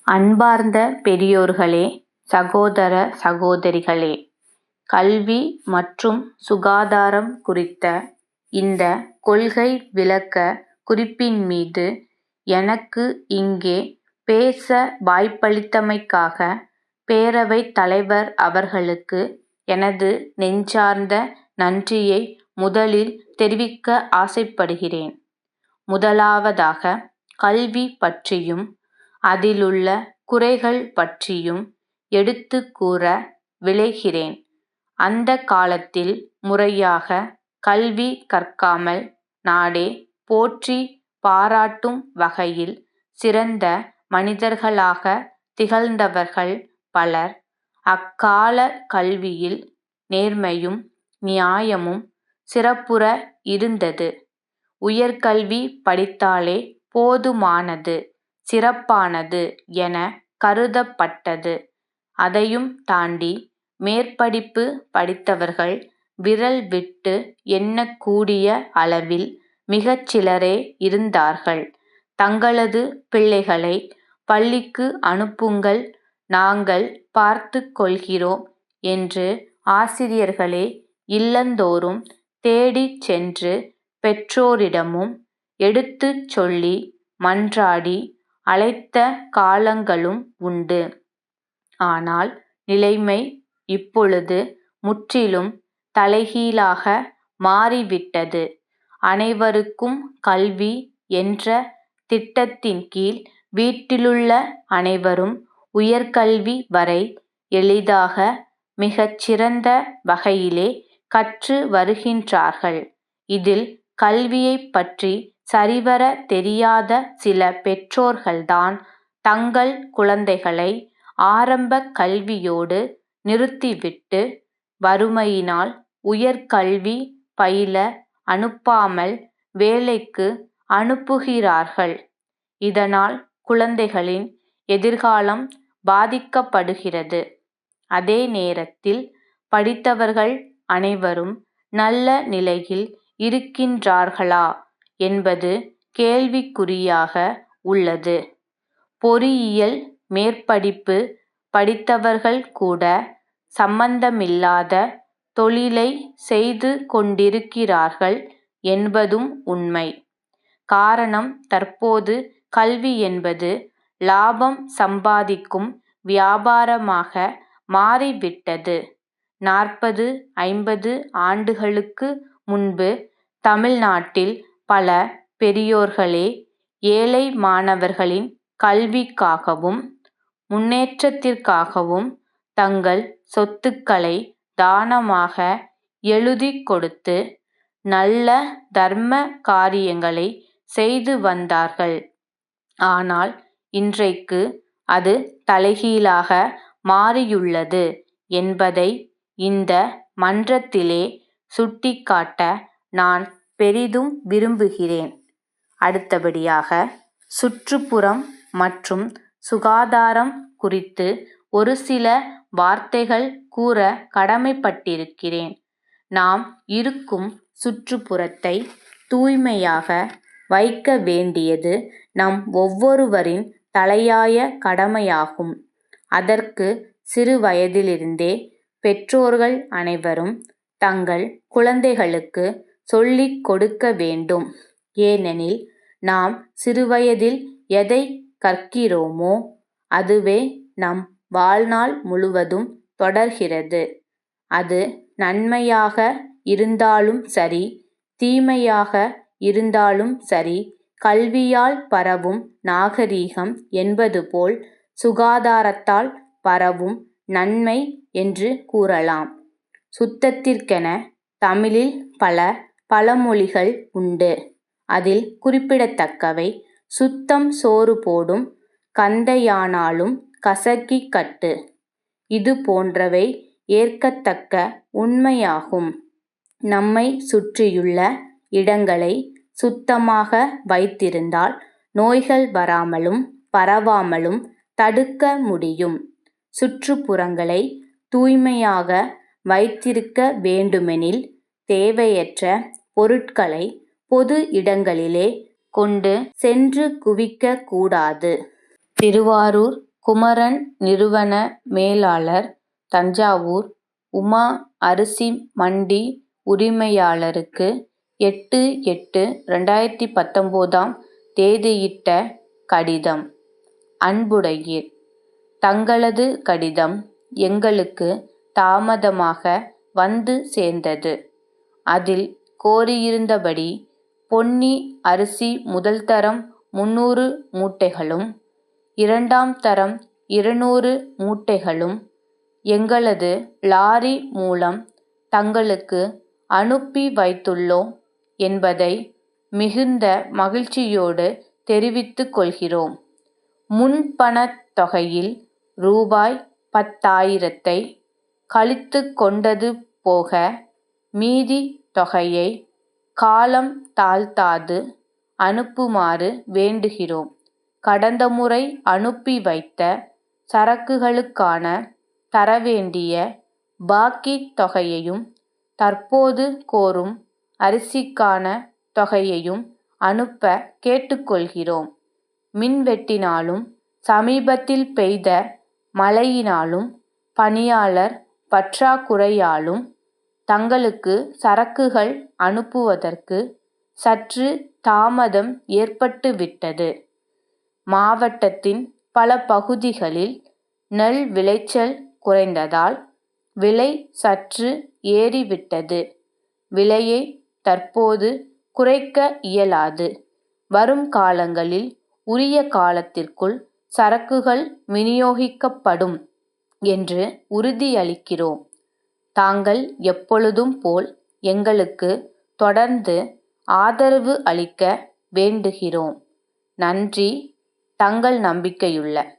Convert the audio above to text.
அன்பார்ந்த பெரியோர்களே, சகோதர சகோதரிகளே, கல்வி மற்றும் சுகாதாரம் குறித்த இந்த கொள்கை விளக்க குறிப்பின் மீது எனக்கு இங்கே பேச வாய்ப்பளித்தமைக்காக பேரவைத் தலைவர் அவர்களுக்கு எனது நெஞ்சார்ந்த நன்றியை முதலில் தெரிவிக்க ஆசைப்படுகிறேன். முதலாவதாக, கல்வி பற்றியும் அதிலுள்ள குறைகள் பற்றியும் எடுத்துக் கூற விழைகிறேன். அந்த காலத்தில் முறையாக கல்வி கற்காமல் நாடே போற்றி பாராட்டும் வகையில் சிறந்த மனிதர்களாக திகழ்ந்தவர்கள் பலர். அக்கால கல்வியில் நேர்மையும் நியாயமும் சிறப்புற இருந்தது. உயர்கல்வி படித்தாலே போதுமானது, சிறப்பானது என கருதப்பட்டது. அதையும் தாண்டி மேற்படிப்பு படித்தவர்கள் விரல் விட்டு எண்ணக்கூடிய அளவில் மிகச்சிலரே இருந்தார்கள். தங்களது பிள்ளைகளை பள்ளிக்கு அனுப்புங்கள், நாங்கள் பார்த்துக் கொள்கிறோம் என்று ஆசிரியர்களே இல்லந்தோறும் தேடிச் சென்று பெற்றோரிடமும் எடுத்துச் சொல்லி மன்றாடி அழைத்த காலங்களும் உண்டு. ஆனால் நிலைமை இப்பொழுது முற்றிலும் தலைகீழாக மாறிவிட்டது. அனைவருக்கும் கல்வி என்ற திட்டத்தின் கீழ் வீட்டிலுள்ள அனைவரும் உயர்கல்வி வரை எளிதாக மிகச்சிறந்த வகையிலே கற்று வருகின்றார்கள். இதில் கல்வியைப் பற்றி சரிவர தெரியாத சில பெற்றோர்கள்தான் தங்கள் குழந்தைகளை ஆரம்பக் கல்வியோடு நிறுத்திவிட்டு வறுமையினால் உயர்கல்வி பயில அனுப்பாமல் வேலைக்கு அனுப்புகிறார்கள். இதனால் குழந்தைகளின் எதிர்காலம் பாதிக்கப்படுகிறது. அதே நேரத்தில் படித்தவர்கள் அனைவரும் நல்ல நிலையில் இருக்கின்றார்களா என்பது கேள்விக்குறியாக உள்ளது. பொறியியல் மேற்படிப்பு படித்தவர்கள் கூட சம்பந்தமில்லாத தொழிலை செய்து கொண்டிருக்கிறார்கள் என்பதும் உண்மை. காரணம், தற்போது கல்வி என்பது லாபம் சம்பாதிக்கும் வியாபாரமாக மாறிவிட்டது. 40-50 ஆண்டுகளுக்கு முன்பு தமிழ்நாட்டில் பல பெரியோர்களே ஏழை மாணவர்களின் கல்விக்காகவும் முன்னேற்றத்திற்காகவும் தங்கள் சொத்துக்களை தானமாக எழுதிக் கொடுத்து நல்ல தர்ம காரியங்களை செய்து வந்தார்கள். ஆனால் இன்றைக்கு அது தலைகீழாக மாறியுள்ளது என்பதை இந்த மன்றத்திலே சுட்டிக்காட்ட நான் பெரிதும் விரும்புகிறேன். அடுத்தபடியாக, சுற்றுப்புறம் மற்றும் சுகாதாரம் குறித்து ஒரு சில வார்த்தைகள் கூற கடமைப்பட்டிருக்கிறேன். நாம் இருக்கும் சுற்றுப்புறத்தை தூய்மையாக வைக்க வேண்டியது நம் ஒவ்வொருவரின் தலையாய கடமையாகும். அதற்கு சிறு வயதிலிருந்தே பெற்றோர்கள் அனைவரும் தங்கள் குழந்தைகளுக்கு சொல்லிக் கொடுக்க வேண்டும். ஏனெனில் நாம் சிறுவயதில் எதை கற்கிறோமோ அதுவே நம் வாழ்நாள் முழுவதும் தொடர்கிறது. அது நன்மையாக இருந்தாலும் சரி, தீமையாக இருந்தாலும் சரி, கல்வியால் பரவும் நாகரிகம் என்பது போல் சுகாதாரத்தால் பரவும் நன்மை என்று கூறலாம். சுத்தத்திற்கென தமிழில் பல பழமொழிகள் உண்டு. அதில் குறிப்பிடத்தக்கவை சுத்தம் சோறு போடும் கந்தையானாலும் கசக்கிக் கட்டு. இது போன்றவை ஏற்கத்தக்க உண்மையாகும். நம்மை சுற்றியுள்ள இடங்களை சுத்தமாக வைத்திருந்தால் நோய்கள் வராமலும் பரவாமலும் தடுக்க முடியும். சுற்றுப்புறங்களை தூய்மையாக வைத்திருக்க வேண்டுமெனில் தேவையற்ற பொருட்களை பொது இடங்களிலே கொண்டு சென்று குவிக்க கூடாது. திருவாரூர் குமரன் நிறுவன மேலாளர், தஞ்சாவூர், உமா அரிசி மண்டி உரிமையாளருக்கு 8/8/2019 தேதியிட்ட கடிதம். அன்புடையீர், தங்களது கடிதம் எங்களுக்கு தாமதமாக வந்து சேர்ந்தது. அதில் கோரியிருந்தபடி பொன்னி அரிசி முதல் தரம் 300 மூட்டைகளும், இரண்டாம் தரம் 200 மூட்டைகளும் எங்களது லாரி மூலம் தங்களுக்கு அனுப்பி வைத்துள்ளோம் என்பதை மிகுந்த மகிழ்ச்சியோடு தெரிவித்துக் கொள்கிறோம். முன்பணத் தொகையில் ரூபாய் 10,000 கழித்துக் கொண்டது போக மீதி தொகையை காலம் தாழ்த்தாது அனுப்புமாறு வேண்டுகிறோம். கடந்த முறை அனுப்பி வைத்த சரக்குகளுக்கான தரவேண்டிய பாக்கி தொகையையும், தற்போது கோரும் அரிசிக்கான தொகையையும் அனுப்ப கேட்டுக்கொள்கிறோம். மின்வெட்டினாலும், சமீபத்தில் பெய்த மழையினாலும், பணியாளர் பற்றாக்குறையாலும் தங்களுக்கு சரக்குகள் அனுப்புவதற்கு சற்று தாமதம் ஏற்பட்டுவிட்டது. மாவட்டத்தின் பல பகுதிகளில் நெல் விளைச்சல் குறைந்ததால் விலை சற்று ஏறிவிட்டது. விலையை தற்போது குறைக்க இயலாது. வரும் காலங்களில் உரிய காலத்திற்குள் சரக்குகள் விநியோகிக்கப்படும் என்று உறுதியளிக்கிறோம். தாங்கள் எப்பொழுதும் போல் எங்களுக்கு தொடர்ந்து ஆதரவு அளிக்க வேண்டுகிறோம். நன்றி. தங்கள் நம்பிக்கையுள்ள